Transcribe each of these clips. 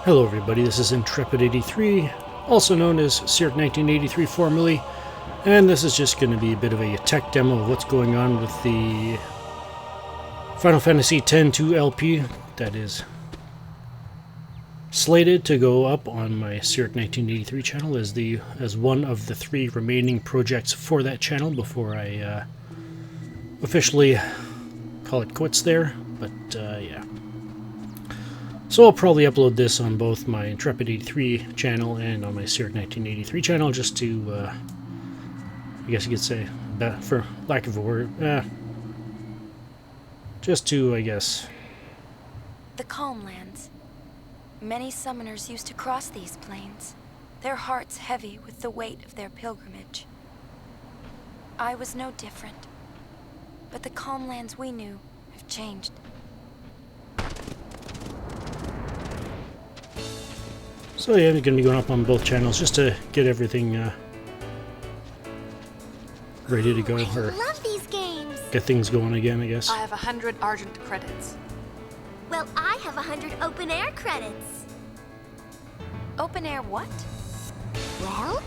Hello everybody, this is Intrepid83, also known as Cirque 1983 formerly, and this is just going to be a bit of a tech demo of what's going on with the Final Fantasy X-2 LP that is slated to go up on my Cirque 1983 channel as one of the 3 remaining projects for that channel before I officially call it quits there, but yeah. So I'll probably upload this on both my Intrepid83 channel and on my Cirque 1983 channel just to, I guess you could say, for lack of a word, just to, I guess... The Calm Lands. Many summoners used to cross these plains, their hearts heavy with the weight of their pilgrimage. I was no different, but the Calm Lands we knew have changed. So yeah, I'm going to be going up on both channels just to get everything ready to go, or love these games. Get things going again, I guess. I have 100 Argent credits. Well, I have 100 open air credits. Open air what? Well?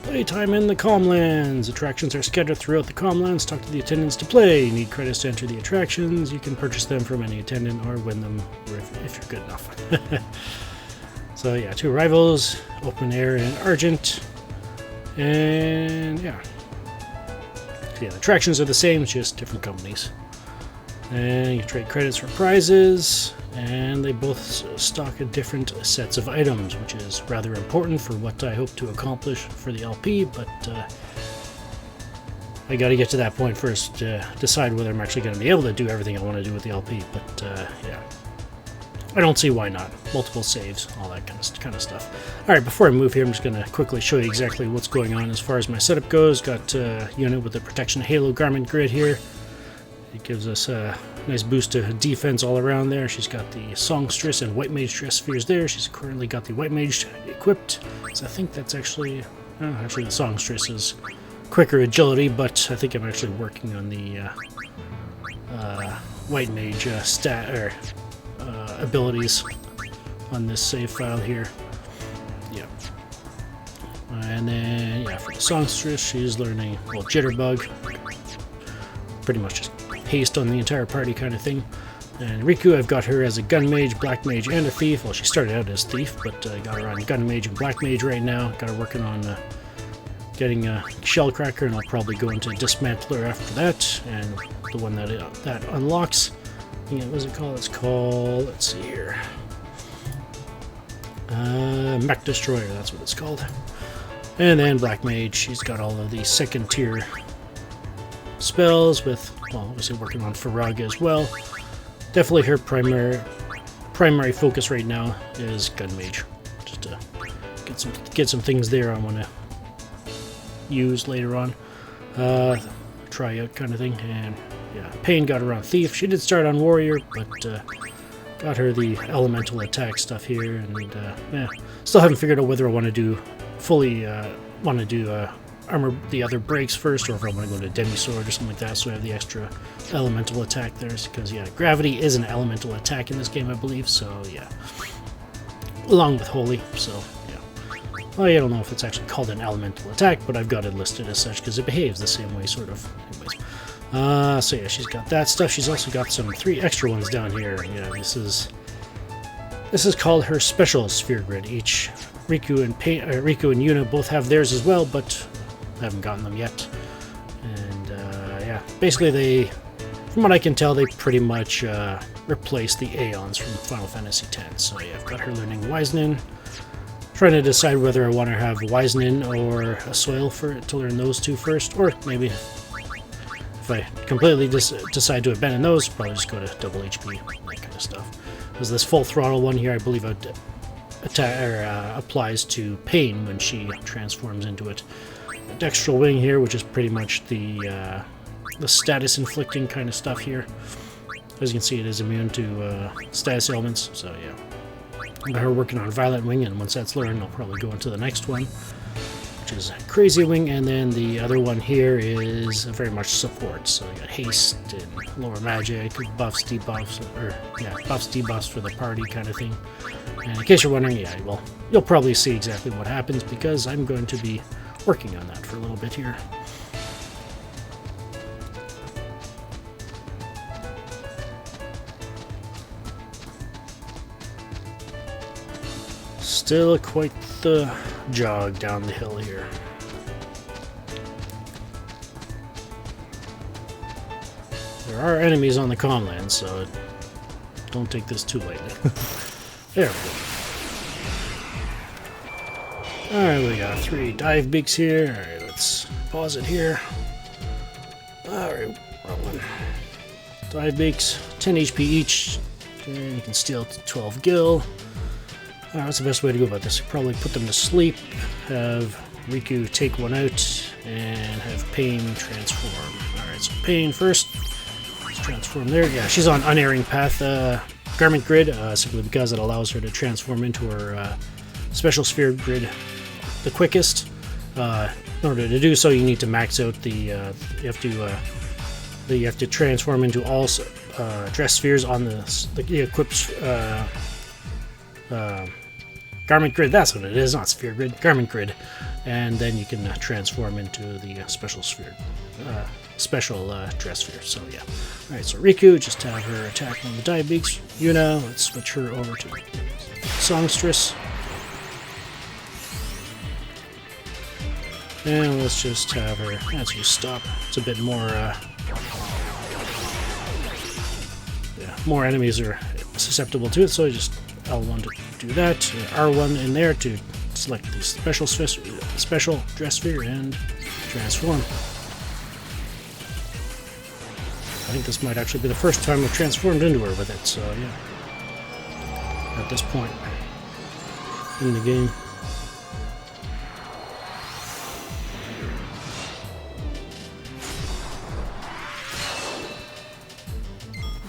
Playtime in the Calm Lands. Attractions are scattered throughout the Calm Lands. Talk to the attendants to play. You need credits to enter the attractions. You can purchase them from any attendant or win them if you're good enough. So yeah, 2 rivals, Open Air and Argent. And yeah. So yeah, the attractions are the same, it's just different companies. And you trade credits for prizes, and they both stock different sets of items, which is rather important for what I hope to accomplish for the LP, but I gotta get to that point first to decide whether I'm actually gonna be able to do everything I want to do with the LP, but yeah. I don't see why not. Multiple saves, all that kind of stuff. Alright, before I move here, I'm just going to quickly show you exactly what's going on as far as my setup goes. Got a unit with the Protection Halo Garment Grid here. It gives us a nice boost to defense all around there. She's got the Songstress and White Mage dress spheres there. She's currently got the White Mage equipped. So I think that's actually... actually the Songstress is quicker agility, but I think I'm actually working on the White Mage abilities on this save file here. Yeah. And then, yeah, for the Songstress, she's learning, well, Jitterbug. Pretty much just haste on the entire party kind of thing. And Riku, I've got her as a Gun Mage, Black Mage, and a Thief. Well, she started out as Thief, but I got her on Gun Mage and Black Mage right now. Got her working on getting a Shellcracker, and I'll probably go into Dismantler after that. And the one that unlocks... Yeah, what is it called? It's called, let's see here, Mech Destroyer, that's what it's called. And then Black Mage, she's got all of the 2nd tier spells with, well, obviously working on Faraga as well. Definitely her primary focus right now is Gun Mage, just to get some things there I want to use later on, try out kind of thing. And yeah, Pain got her on Thief. She did start on Warrior, but got her the elemental attack stuff here, and yeah, still haven't figured out whether I want to do armor the other breaks first, or if I want to go to Demisword or something like that, so I have the extra elemental attack there, because yeah, Gravity is an elemental attack in this game, I believe, so yeah. Along with Holy, so yeah. Well, I don't know if it's actually called an elemental attack, but I've got it listed as such, because it behaves the same way, sort of. Anyways. So yeah, she's got that stuff. She's also got 3 extra ones down here. Yeah, this is called her special sphere grid. Each Riku and Yuna both have theirs as well, but I haven't gotten them yet. And yeah, basically from what I can tell, they pretty much replace the Aeons from Final Fantasy X. So yeah, I've got her learning Wisenin. Trying to decide whether I want to have Wisenin or a Soil for it to learn those 2 first, or maybe if I completely decide to abandon those, probably just go to double HP, that kind of stuff. Because this full throttle one here, I believe applies to Pain when she transforms into it. The Dextral Wing here, which is pretty much the status inflicting kind of stuff here. As you can see, it is immune to status ailments, so yeah. Got her working on Violet Wing, and once that's learned, I'll probably go into the next one. which is crazy wing, and then the other one here is very much support. So you got haste and lower magic, buffs, debuffs, or yeah, buffs, debuffs for the party kind of thing. And in case you're wondering, yeah, well, you'll probably see exactly what happens because I'm going to be working on that for a little bit here. Still quite the jog down the hill here. There are enemies on the Comlands, so don't take this too lightly. There we go. Alright, we got 3 dive beaks here. Alright, let's pause it here. Alright, wrong one. Dive beaks, 10 HP each. And you can steal 12 gil. Alright, what's the best way to go about this? Probably put them to sleep, have Riku take one out, and have Pain transform. Alright, so Pain first. Let's transform there. Yeah, she's on Unerring Path Garment Grid, simply because it allows her to transform into her Special Sphere Grid the quickest. In order to do so, you need to max out the... you have to transform into all dress spheres on the equipped... Garment Grid, that's what it is, not Sphere Grid, Garment Grid. And then you can transform into the special sphere, dress sphere, so yeah. Alright, so Riku, just have her attack on the dive beaks. Yuna, let's switch her over to Songstress. And let's just have her, let's just stop. It's a bit more, yeah, more enemies are susceptible to it, so I just L1 to do that, R1 in there to select the special dress sphere and transform. I think this might actually be the first time I've transformed into her with it, so yeah. At this point in the game.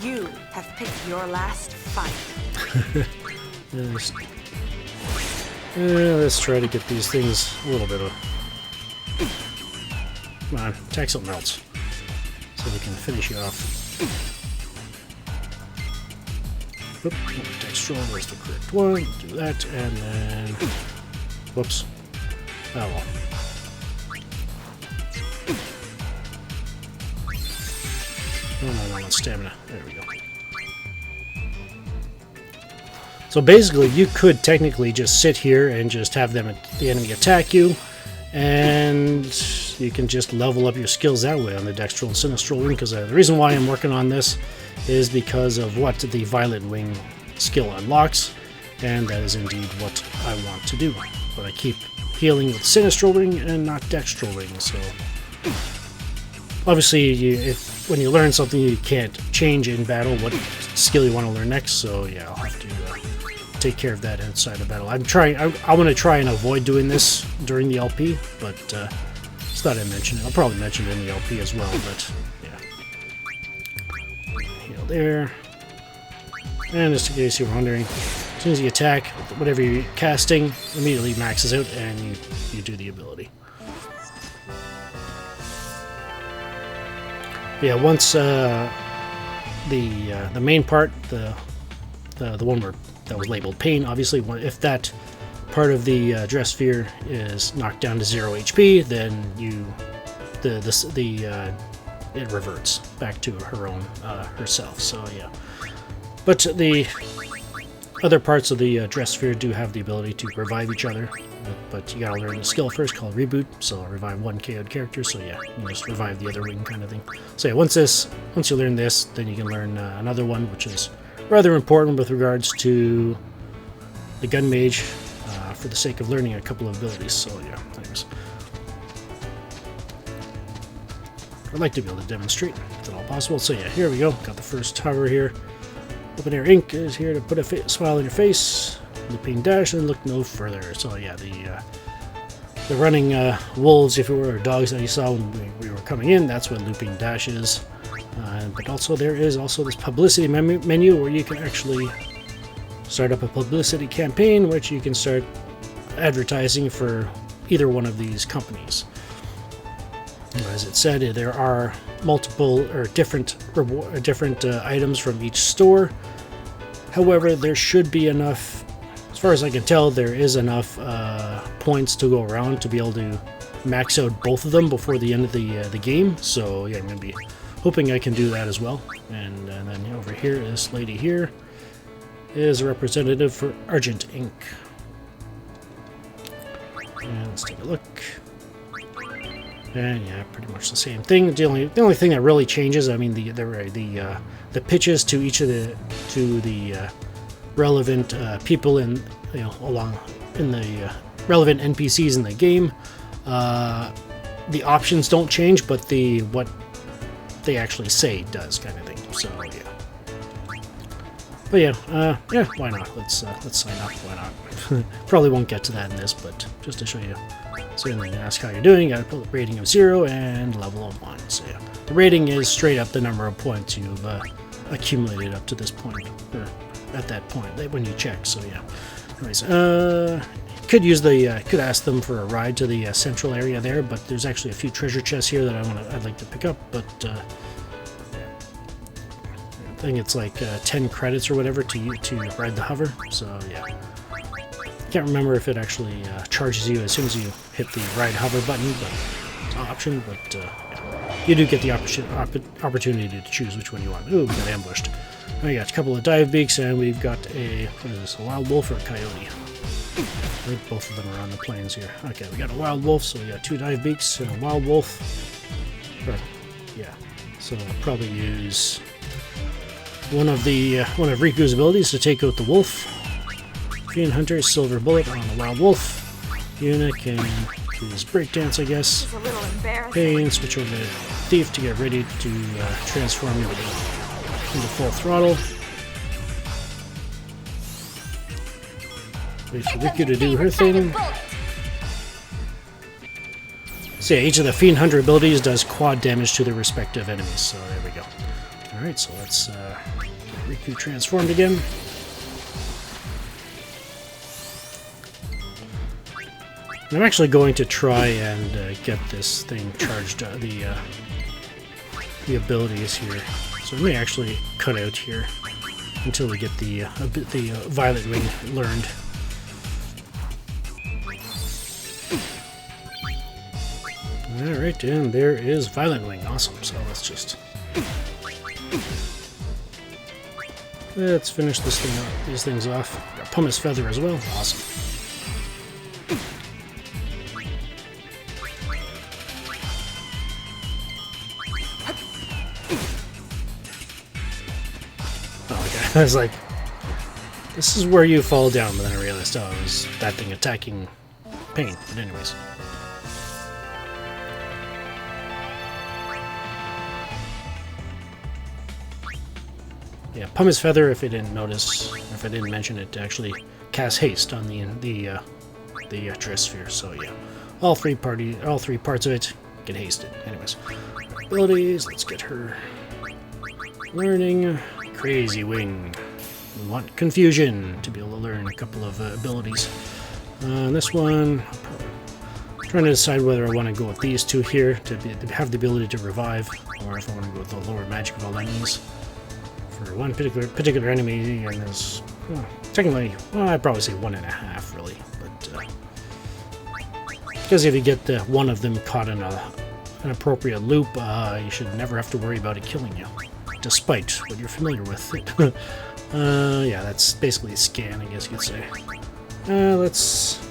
You have picked your last fight. Let's try to get these things a little bit of... Come on, attack something else. So we can finish you off. Oop, attack strong, where's the correct one? Do that, and then... Whoops. Oh well. No, stamina. There we go. So basically, you could technically just sit here and just have the enemy attack you, and you can just level up your skills that way on the Dextral and Sinistral Wing, because the reason why I'm working on this is because of what the Violet Wing skill unlocks, and that is indeed what I want to do. But I keep healing with Sinistral Wing and not Dextral Wing, so... Obviously, when you learn something, you can't change in battle what skill you want to learn next, so yeah, I'll have to take care of that outside of battle. I'm trying. I want to try and avoid doing this during the LP, but just thought I'd mention it. I'll probably mention it in the LP as well, but yeah. Heal there. And just in case you're wondering, as soon as you attack, whatever you're casting immediately maxes out, and you do the ability. Yeah, once the main part, the one where that was labeled pain, obviously, if that part of the dress sphere is knocked down to 0 HP, then it reverts back to her own herself. So yeah, but the other parts of the dress sphere do have the ability to revive each other. But you gotta learn the skill first called Reboot, so I'll revive one KO'd character, so yeah, you just revive the other wing kind of thing. So yeah, once you learn this, then you can learn another one, which is rather important with regards to the Gun Mage, for the sake of learning a couple of abilities, so yeah, anyways. I'd like to be able to demonstrate, if at all possible, so yeah, here we go, got the first hover here. Open Air Ink is here to put a smile on your face. Looping dash and look no further. So yeah, the running wolves, if it were dogs that you saw when we were coming in, that's what looping dash is. But also there is also this publicity menu where you can actually start up a publicity campaign, which you can start advertising for either one of these companies. As it said, there are multiple or different items from each store. However, there should be enough, as far as I can tell, there is enough points to go around to be able to max out both of them before the end of the game. So yeah, I'm going to be hoping I can do that as well. And then over here, this lady here is a representative for Argent Inc. And let's take a look. And yeah, pretty much the same thing. The only thing that really changes, I mean, the pitches to each of the relevant people in along in the relevant NPCs in the game. The options don't change, but what they actually say does, kind of thing. So yeah. But yeah, why not? Let's sign up. Why not? Probably won't get to that in this, but just to show you. So you can ask how you're doing. Got a rating of 0 and level of 1. So yeah, the rating is straight up the number of points you've accumulated up to this point, or at that point when you check. So yeah. Anyways, could ask them for a ride to the central area there, but there's actually a few treasure chests here that I'd like to pick up, but I think it's like 10 credits or whatever to ride the hover. So yeah. Can't remember if it actually charges you as soon as you hit the ride hover button, but it's an option. But yeah. You do get the opportunity to choose which one you want. Ooh, we got ambushed. We got a couple of dive beaks, and we've got a wild wolf or a coyote. I think both of them are on the plains here. Okay, we got a wild wolf, so we got 2 dive beaks and a wild wolf. Yeah, so I'll probably use one of Riku's abilities to take out the wolf. Fiend Hunter, Silver Bullet on the Wild Wolf. Yuna can do his breakdance, I guess. Pain, switch over to Thief to get ready to transform into full throttle. Wait for Riku to do her thing. So yeah, each of the Fiend Hunter abilities does quad damage to their respective enemies, so there we go. Alright, so let's get Riku transformed again. I'm actually going to try and get this thing charged, the abilities here. So I may actually cut out here until we get the Violet Wing learned. Alright, and there is Violet Wing. Awesome. So let's finish these things off. Got Pumice Feather as well. Awesome. I was like, this is where you fall down, but then I realized, oh, it was that thing attacking Pain. But anyways. Yeah, Pumice Feather, if I didn't mention it, actually casts haste on the Trisphere. So yeah, all three parts of it get hasted. Anyways, abilities. Let's get her learning. Crazy Wing. We want Confusion to be able to learn a couple of abilities. This one, I'm trying to decide whether I want to go with these two here to have the ability to revive, or if I want to go with the lower magic of all enemies. For one particular enemy, and there's technically, well, I'd probably say 1.5 really, but because if you get one of them caught in an appropriate loop, you should never have to worry about it killing you, despite what you're familiar with. Yeah, that's basically a scan, I guess you could say.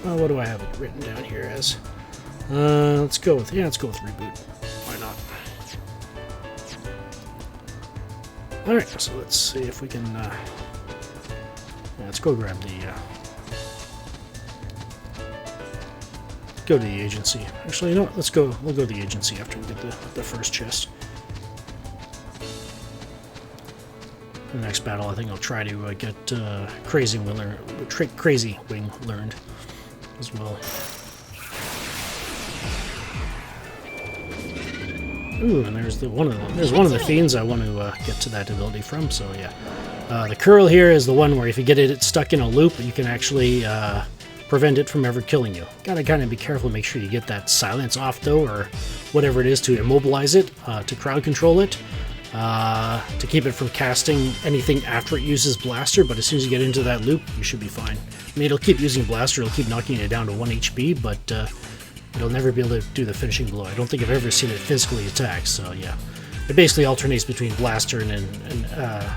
What do I have it written down here as? Let's go with reboot. Why not? Alright, so let's see if we can, let's go grab go to the agency. Actually, you know what, we'll go to the agency after we get the first chest. The next battle, I think I'll try to get Crazy Wing learned as well. Ooh, and there's one of the fiends I want to get to that ability from. So yeah, the curl here is the one where if you get it stuck in a loop, you can actually prevent it from ever killing you. Gotta kind of be careful, make sure you get that silence off though, or whatever it is to immobilize it, to crowd control it, to keep it from casting anything after it uses Blaster, but as soon as you get into that loop, you should be fine. I mean, it'll keep using Blaster, it'll keep knocking it down to 1 HP, but it'll never be able to do the finishing blow. I don't think I've ever seen it physically attack, so yeah. It basically alternates between Blaster and a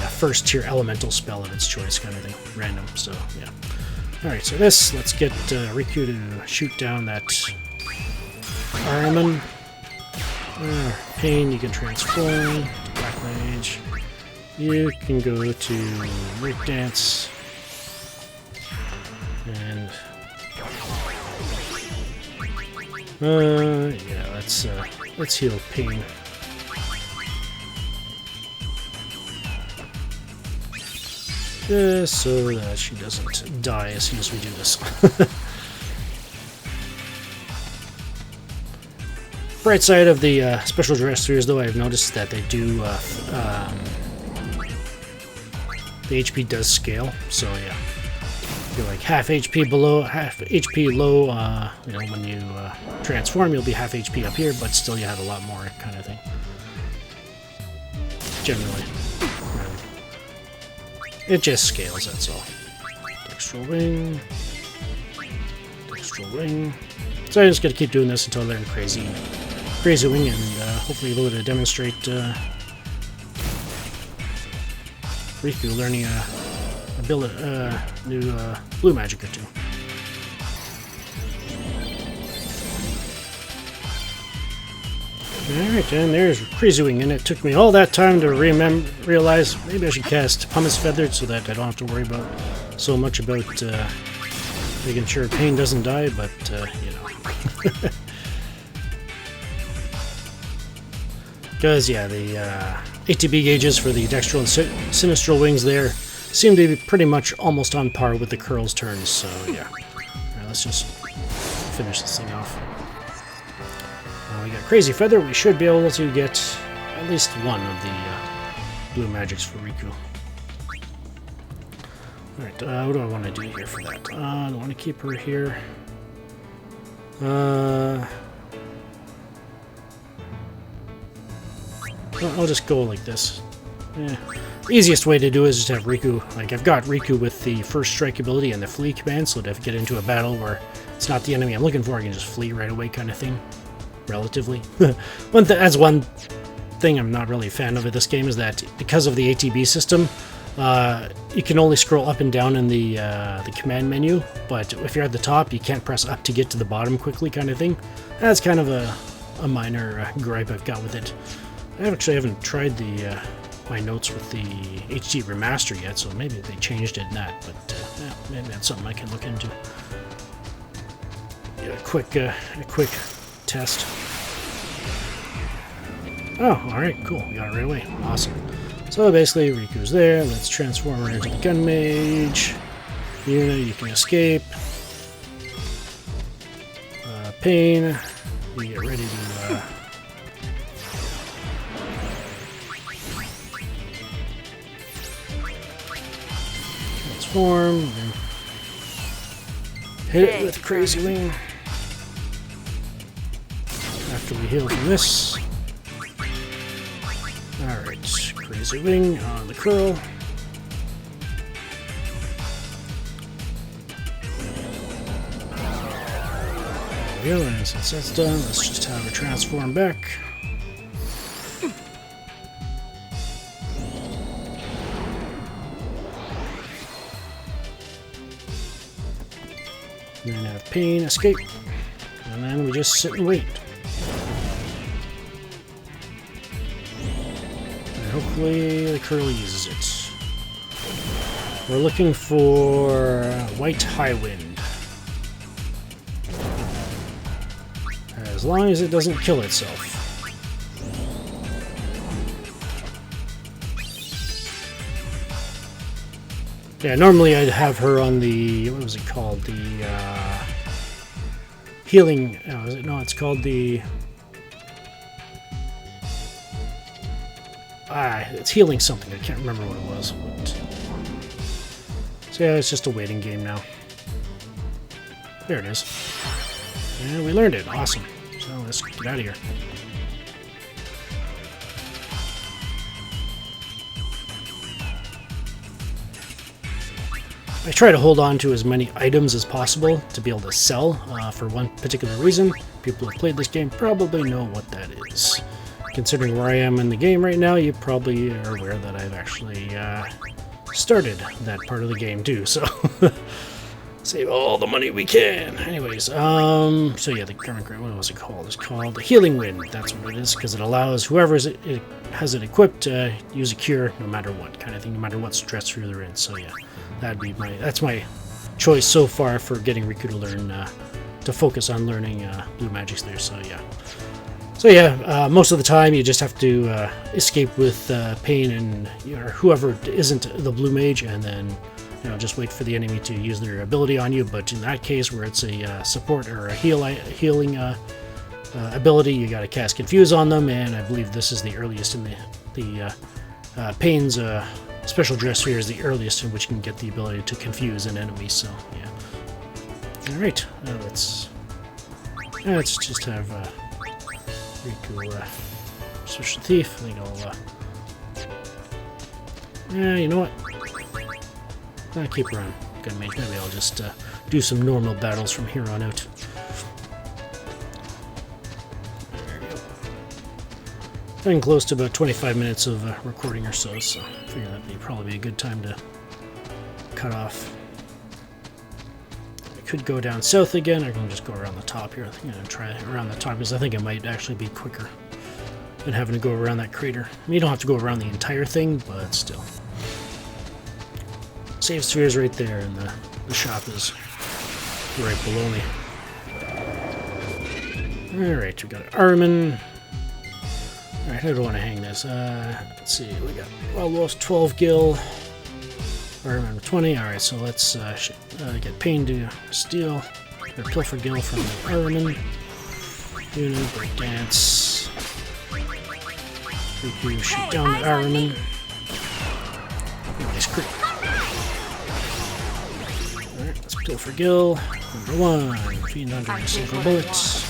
first tier elemental spell of its choice kind of thing, random, so yeah. Alright, so let's get Riku to shoot down that Armon. Pain, you can transform, Black Mage. You can go to Breakdance. And yeah, let's heal Pain. Just so that she doesn't die as soon as we do this. Bright side of the special dress spheres, though, I've noticed that they do the HP does scale. So yeah, you're like half HP below, half HP low. You know, when you transform, you'll be half HP up here, but still you have a lot more kind of thing. Generally. It just scales, that's all. Dextral wing. Dextral wing. So I just gotta keep doing this until I learn crazy wing, and hopefully be able to demonstrate Riku learning a new blue magic or two. Alright, and there's Crazy Wing, and it took me all that time to realize maybe I should cast Pumice Feathered so that I don't have to worry about so much about making sure Pain doesn't die, but you know. Because, yeah, the ATB gauges for the Dextral and Sinistral wings there seem to be pretty much almost on par with the Curl's turns, so yeah. Alright, let's just finish this thing off. We got Crazy Feather. We should be able to get at least one of the blue magics for Riku. Alright, what do I want to do here for that? I don't want to keep her here. I'll just go like this. Yeah. The easiest way to do it is just have Riku. Like, I've got Riku with the first strike ability and the flee command, so that if I get into a battle where it's not the enemy I'm looking for, I can just flee right away kind of thing. Relatively. That's one thing I'm not really a fan of this game, is that because of the ATB system, you can only scroll up and down in the command menu, but if you're at the top, you can't press up to get to the bottom quickly kind of thing. That's kind of a minor gripe I've got with it. I actually haven't tried my notes with the HD remaster yet, so maybe they changed it in that, but yeah, maybe that's something I can look into. Yeah, a quick test. Oh, alright, cool. We got it right away. Awesome. So basically, Riku's there. Let's transform her into the Gun Mage. Yuna, you can escape. Pain, we get ready to transform. And hit it with Crazy Wing. After we heal from this. Alright, Crazy Wing on the Curl. There we go, and since that's done, let's just have her transform back. And then have Pain escape. And then we just sit and wait. Hopefully the Curl uses it. We're looking for White High Wind. As long as it doesn't kill itself. Yeah, normally I'd have her on the, what was it called? The healing, no, it's called the... it's healing something. I can't remember what it was. But... So yeah, it's just a waiting game now. There it is. And we learned it. Awesome. So let's get out of here. I try to hold on to as many items as possible to be able to sell for one particular reason. People who have played this game probably know what that is. Considering where I am in the game right now, you probably are aware that I've actually started that part of the game too, so save all the money we can. Anyways, so yeah, the current, what was it called? It's called the Healing Wind. That's what it is, because it allows whoever it has it equipped to use a cure no matter what kind of thing, no matter what stress sphere they're in. So yeah, that's my choice so far for getting Riku to learn to focus on learning blue magics there. So yeah. So yeah, most of the time you just have to escape with Pain and whoever isn't the blue mage, and then just wait for the enemy to use their ability on you. But in that case, where it's a support or a healing ability, you got to cast Confuse on them, and I believe this is the earliest in the Pain's special dress sphere is the earliest in which you can get the ability to confuse an enemy. So yeah. All right, let's just have. Riku, Switch the Thief. I think I'll, yeah, you know what? I'll keep her on Gun Mage. Maybe I'll just do some normal battles from here on out. There we go. Getting close to about 25 minutes of recording or so, so I figure that'd probably be a good time to cut off. Could go down south again. I can just go around the top here. I think I'm going to try around the top because I think it might actually be quicker than having to go around that crater. I mean, you don't have to go around the entire thing, but still. Save sphere is right there, and the shop is right below me. Alright, we got Armin. Alright, how do I want to hang this? Let's see, we got almost 12 gil. Armin 20. Alright, so let's get Pain to steal or pilfer gil from the Armin. Breakdance. Riku shoot down the Armin. Nice crit. Alright, let's pilfer gil. Number 1. Fiend Hunter silver bullets.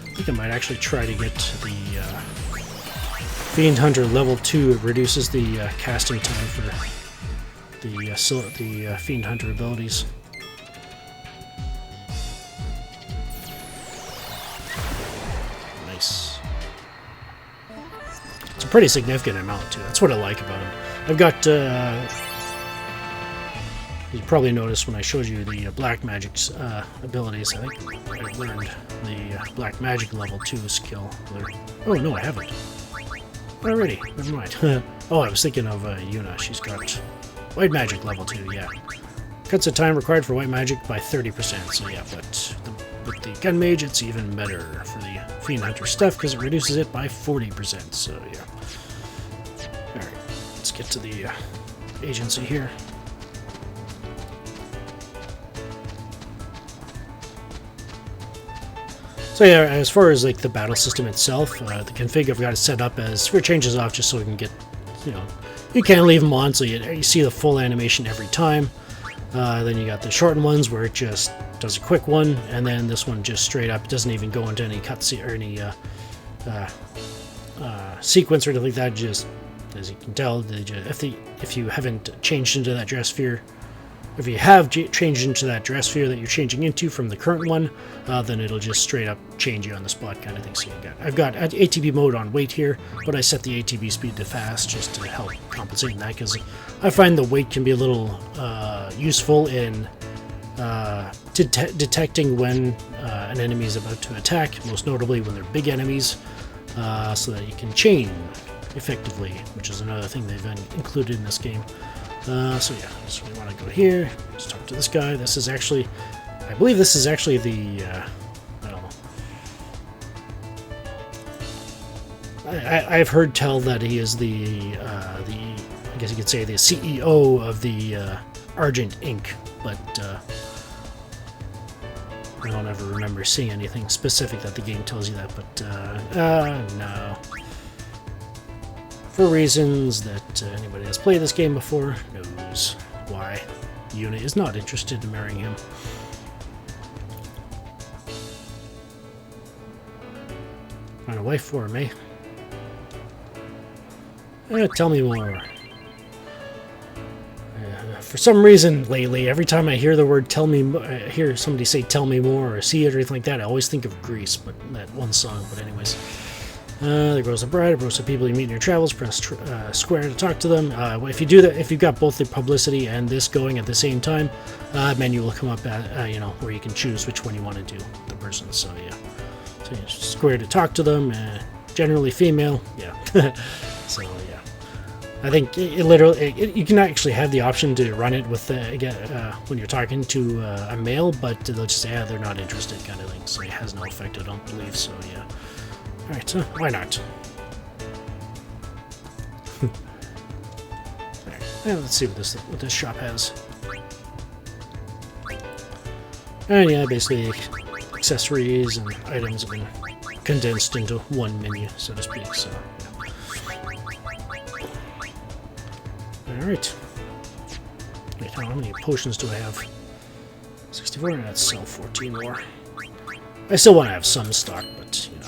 I think I might actually try to get the Fiend Hunter level 2. It reduces the casting time for the Fiend Hunter abilities. Nice. It's a pretty significant amount too. That's what I like about him. I've got. You probably noticed when I showed you the Black Magic's abilities. I think I learned the Black Magic level 2 skill. Oh no, I haven't. Already, never mind. Oh, I was thinking of Yuna. She's got White Magic level 2, yeah. Cuts the time required for White Magic by 30%, so yeah, but with the Gun Mage, it's even better for the Fiend Hunter stuff because it reduces it by 40%, so yeah. Alright, let's get to the agency here. So yeah, as far as like the battle system itself, the config I've got it set up as sphere changes off just so we can get, you can't leave them on so you see the full animation every time. Then you got the shortened ones where it just does a quick one, and then this one just straight up doesn't even go into any cutscene or any sequence or anything like that. Just as you can tell, if you haven't changed into that dress sphere. If you have changed into that dress sphere that you're changing into from the current one, then it'll just straight up change you on the spot kind of thing. So I've got ATB mode on wait here, but I set the ATB speed to fast just to help compensate in that, because I find the wait can be a little useful in detecting when an enemy is about to attack, most notably when they're big enemies, so that you can chain effectively, which is another thing they've included in this game. So yeah, so we want to go here, let's talk to this guy. This is actually, I believe this is actually the, I don't know. I've heard tell that he is the, I guess you could say the CEO of the Argent Inc., but I don't ever remember seeing anything specific that the game tells you that, but no. For reasons that anybody that's played this game before knows why. unit is not interested in marrying him. Find a wife for him, eh? Tell me more. For some reason lately, every time I hear the word "tell me," hear somebody say "tell me more" or see it or anything like that, I always think of Grease, but that one song. But anyways, there goes the bride. Approach the people you meet in your travels. Press square to talk to them. If you do that, if you've got both the publicity and this going at the same time, menu will come up at where you can choose which one you want to do the person. So yeah, so you square to talk to them. Generally female. Yeah. So yeah. I think it literally, you can actually have the option to run it with when you're talking to a male, but they'll just say, they're not interested kind of thing, so it has no effect, I don't believe, so yeah. Alright, so why not? Alright, let's see what this shop has. And yeah, basically accessories and items have been condensed into one menu, so to speak, so yeah. Alright. Wait, how many potions do I have? 64, and that's sell 14 more. I still want to have some stock, but, you know.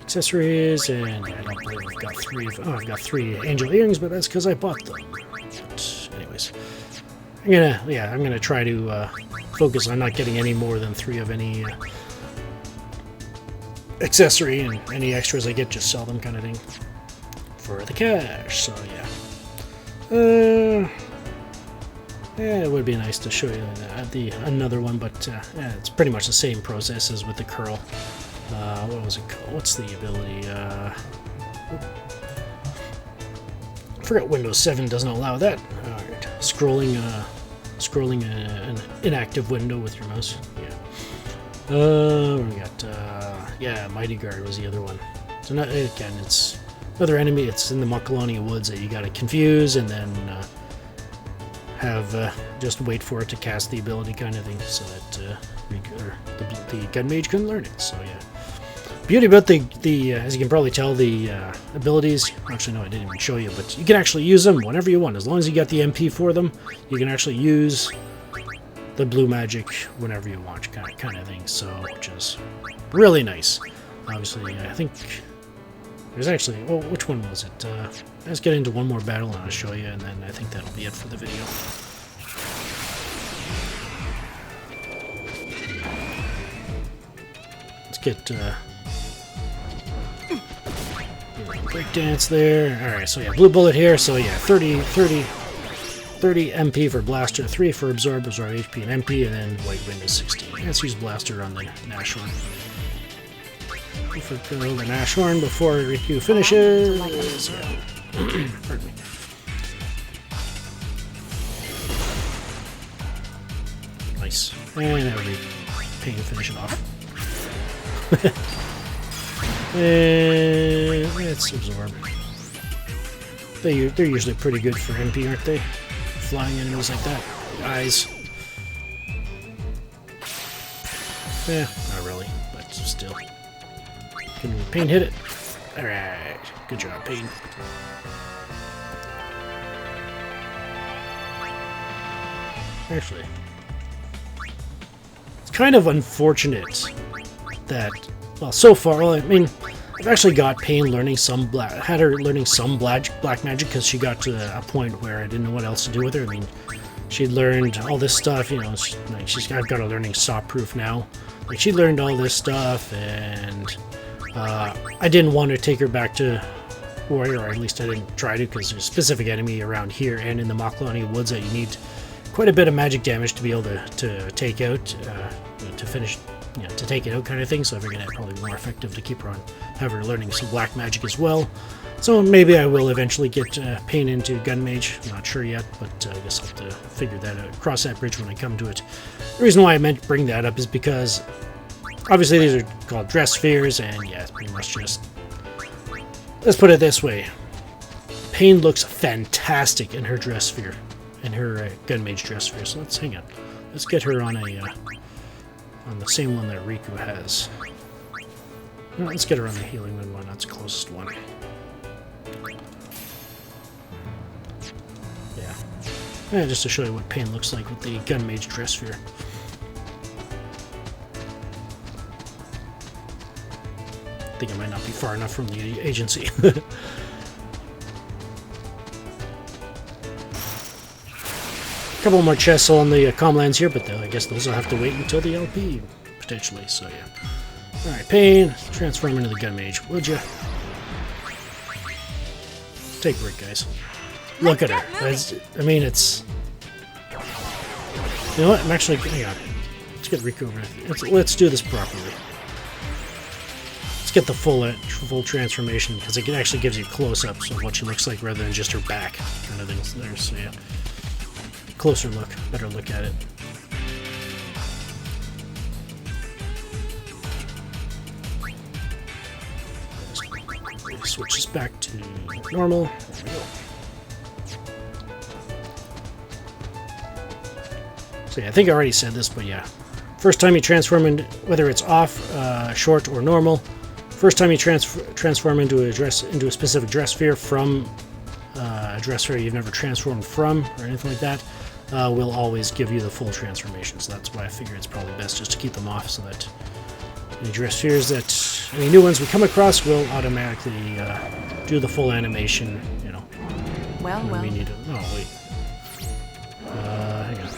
Accessories, and I don't believe I've got three. I've got 3 angel earrings, but that's because I bought them. But, anyways. I'm gonna try to focus on not getting any more than 3 of any accessory, and any extras I get, just sell them kind of thing. For the cash, so yeah. Yeah, it would be nice to show you another one, but yeah, it's pretty much the same process as with the curl. What was it called? What's the ability? I forgot Windows 7 doesn't allow that. Alright, scrolling an inactive window with your mouse. Yeah. We got yeah, Mighty Guard was the other one. So not, again, it's another enemy. It's in the Makalani Woods that you gotta confuse and then have just wait for it to cast the ability kind of thing, so that the gun mage couldn't learn it. So yeah, beauty about the as you can probably tell, the abilities. Actually, no, I didn't even show you, but you can actually use them whenever you want, as long as you got the MP for them. You can actually use the blue magic whenever you want, kind of thing. So, which is really nice. Obviously, I think. There's actually, well, which one was it? Let's get into one more battle and I'll show you, and then I think that'll be it for the video. Let's get, break dance there. Alright, so yeah, blue bullet here, so yeah, 30 MP for blaster, 3 for absorb HP and MP, and then white wind is 16. Let's use blaster on the Nashorn. For the Nashorn before Riku finishes. Yeah. Pardon me. Nice. And now we pain finish it off. And let's absorb. They're usually pretty good for MP, aren't they? Flying enemies like that. Eyes. Yeah, not really, but still. Can Pain hit it? Alright. Good job, Pain. Actually, it's kind of unfortunate that, well, so far, well, I mean, I've actually got Pain learning some had her learning some black magic, because she got to a point where I didn't know what else to do with her. I mean, she'd learned all this stuff, you know, I've got her learning saw proof now. Like, she learned all this stuff, and I didn't want to take her back to Warrior, or at least I didn't try to, because there's a specific enemy around here and in the Makalani Woods that you need quite a bit of magic damage to be able to take out, to finish, to take it out kind of thing, so I figured it'd probably be more effective to keep her on, have her learning some black magic as well. So maybe I will eventually get Pain into Gun Mage. I'm not sure yet, but I guess I'll have to figure that out, cross that bridge when I come to it. The reason why I meant to bring that up is because obviously these are called dress spheres, and yeah, it's pretty much just, let's put it this way, Pain looks fantastic in her dress sphere, in her Gun Mage dress sphere. So let's hang on. Let's get her on on the same one that Riku has. No, let's get her on the healing one. That's the closest one. Yeah. And just to show you what pain looks like with the gun mage dress sphere. I think I might not be far enough from the agency. Couple more chests on the Comlands here, but I guess those will have to wait until the LP, potentially, so yeah. Alright, Pain, transform into the gun mage, would you? Take a break, guys. Look at her. I mean, it's... You know what? I'm actually... Hang on. Let's get Riku over. Let's do this properly. Let's get the full transformation, because it actually gives you close-ups of what she looks like rather than just her back kind of things there, so yeah. Closer look, better look at it. Switch this back to normal. There we go. So yeah, I think I already said this, but yeah. First time you transform into, whether it's off, short, or normal, first time you transform into a specific dress sphere from a dress sphere you've never transformed from, or anything like that, will always give you the full transformation. So that's why I figure it's probably best just to keep them off, so that any dress spheres any new ones we come across will automatically do the full animation, you know. Well. We need to, oh, wait. Hang on.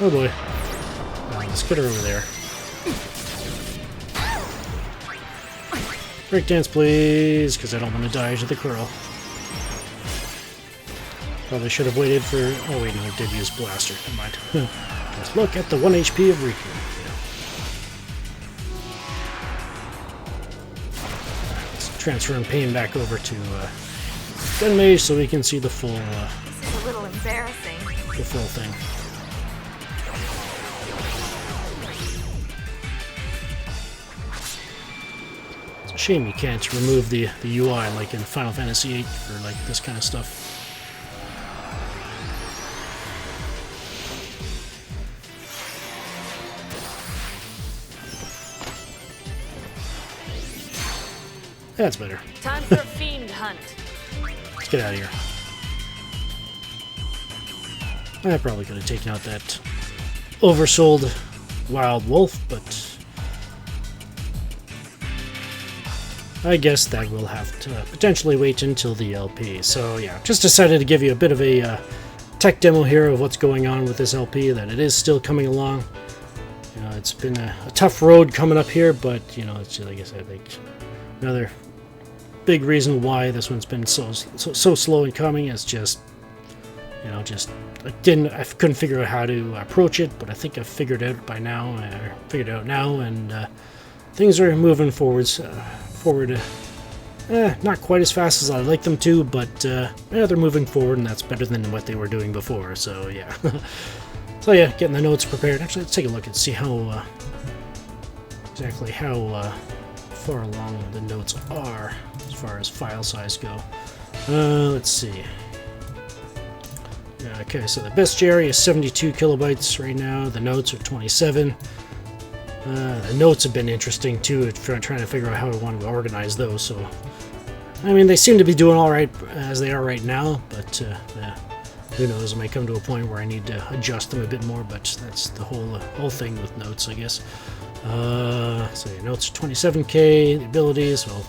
Oh boy. Let's get her over there. Breakdance, please, because I don't want to die to the curl. Probably should have waited for... Oh wait, no, I did use Blaster. Never mind. Let's look at the 1 HP of Riku. Yeah. Let's transfer Pain back over to Gun Mage so we can see the full... This is a little embarrassing. The full thing. It's a shame you can't remove the UI like in Final Fantasy VIII for like this kind of stuff. That's better. Time for a fiend hunt. Let's get out of here. I probably could have taken out that oversold wild wolf, but I guess that will have to potentially wait until the LP. So yeah, just decided to give you a bit of a tech demo here of what's going on with this LP, that it is still coming along. You know, it's been a tough road coming up here, but you know, it's like I said, like another big reason why this one's been so slow in coming is just, you know, just I couldn't figure out how to approach it, but I think I've figured it out by now. And things are moving forward. Not quite as fast as I'd like them to, but yeah, they're moving forward, and that's better than what they were doing before. So yeah, so yeah, getting the notes prepared. Actually, let's take a look and see how exactly how far along the notes are as far as file size go. Let's see. Okay, so the bestiary is 72 kilobytes right now. The notes are 27. The notes have been interesting too, trying to figure out how I want to organize those. So, I mean, they seem to be doing all right as they are right now, but yeah, who knows? It might come to a point where I need to adjust them a bit more. But that's the whole thing with notes, I guess. So your notes are 27K. The abilities, well,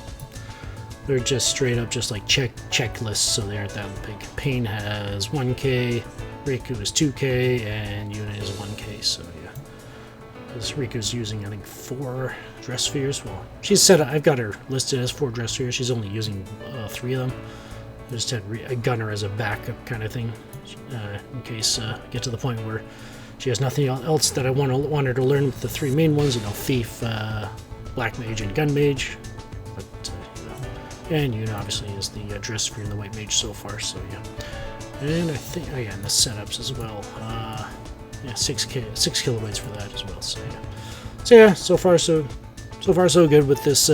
they're just straight up just like checklists, so they aren't that big. Pain has 1K, Riku is 2K, and Yuna is 1K. So yeah, because Riku's using I think 4 dress spheres. Well, she's said I've got her listed as 4 dress spheres. She's only using 3 of them. I just had a gunner as a backup kind of thing, in case I get to the point where she has nothing else that I want her to learn with the 3 main ones, you know, Thief, Black Mage, and Gun Mage. But, you know, and Yuna obviously is the dress sphere and the White Mage so far, so yeah. And I think, oh yeah, and the setups as well. Yeah, 6 kilobytes for that as well, so yeah. So yeah, so far so good with this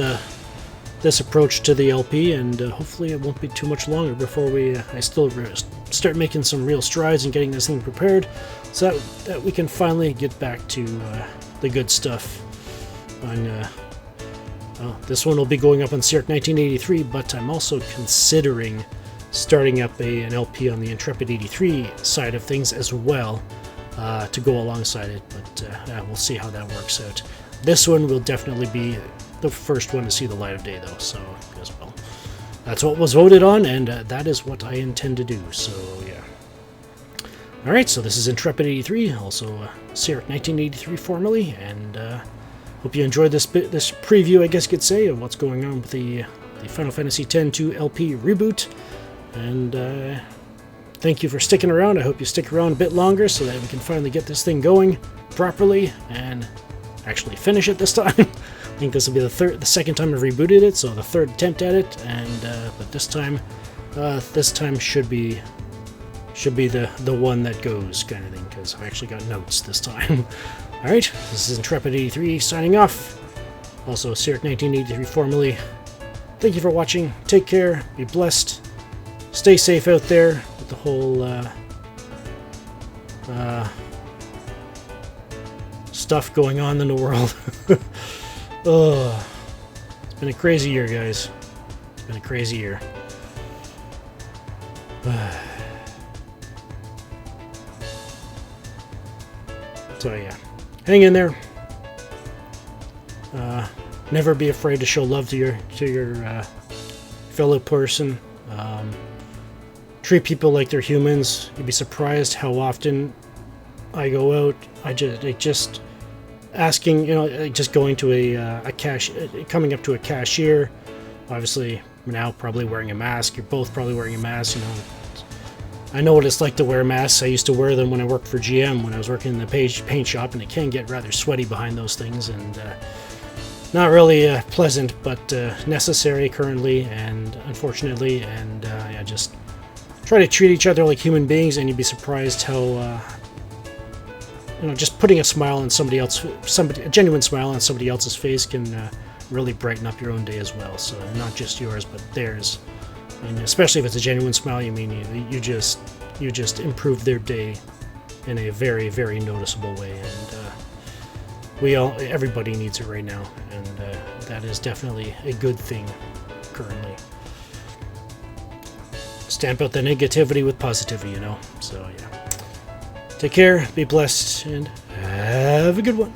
this approach to the LP, and hopefully it won't be too much longer before I still start making some real strides in getting this thing prepared, so that we can finally get back to the good stuff. Well, this one will be going up on CRT 1983, but I'm also considering starting up an LP on the Intrepid 83 side of things as well, to go alongside it, but we'll see how that works out. This one will definitely be the first one to see the light of day, though, so as well. That's what was voted on, and that is what I intend to do, so yeah. Alright, so this is Intrepid 83, also Cyric 1983 formerly, and hope you enjoyed this preview, I guess you could say, of what's going on with the Final Fantasy X-2 LP reboot, and thank you for sticking around. I hope you stick around a bit longer so that we can finally get this thing going properly and actually finish it this time. I think this will be the second time I've rebooted it, so the third attempt at it, and but this time should be the one that goes kind of thing, because I've actually got notes this time. All right, this is Intrepid 83 signing off. Also, Cyric 1983 formerly. Thank you for watching. Take care. Be blessed. Stay safe out there with the whole stuff going on in the world. Oh, it's been a crazy year, guys. It's been a crazy year. So yeah, hang in there. Never be afraid to show love to your fellow person. Treat people like they're humans. You'd be surprised how often I go out. I just asking, just going to coming up to a cashier. Obviously, now probably wearing a mask. You're both probably wearing a mask. I know what it's like to wear masks. I used to wear them when I worked for GM, when I was working in the paint shop, and it can get rather sweaty behind those things, and not really pleasant, but necessary currently, and unfortunately, and yeah, just try to treat each other like human beings, and you'd be surprised how just putting a smile on a genuine smile on somebody else's face can really brighten up your own day as well. So not just yours, but theirs. And especially if it's a genuine smile, you just improve their day in a very, very noticeable way. And everybody needs it right now, and that is definitely a good thing currently. Stamp out the negativity with positivity, So yeah. Take care, be blessed, and have a good one.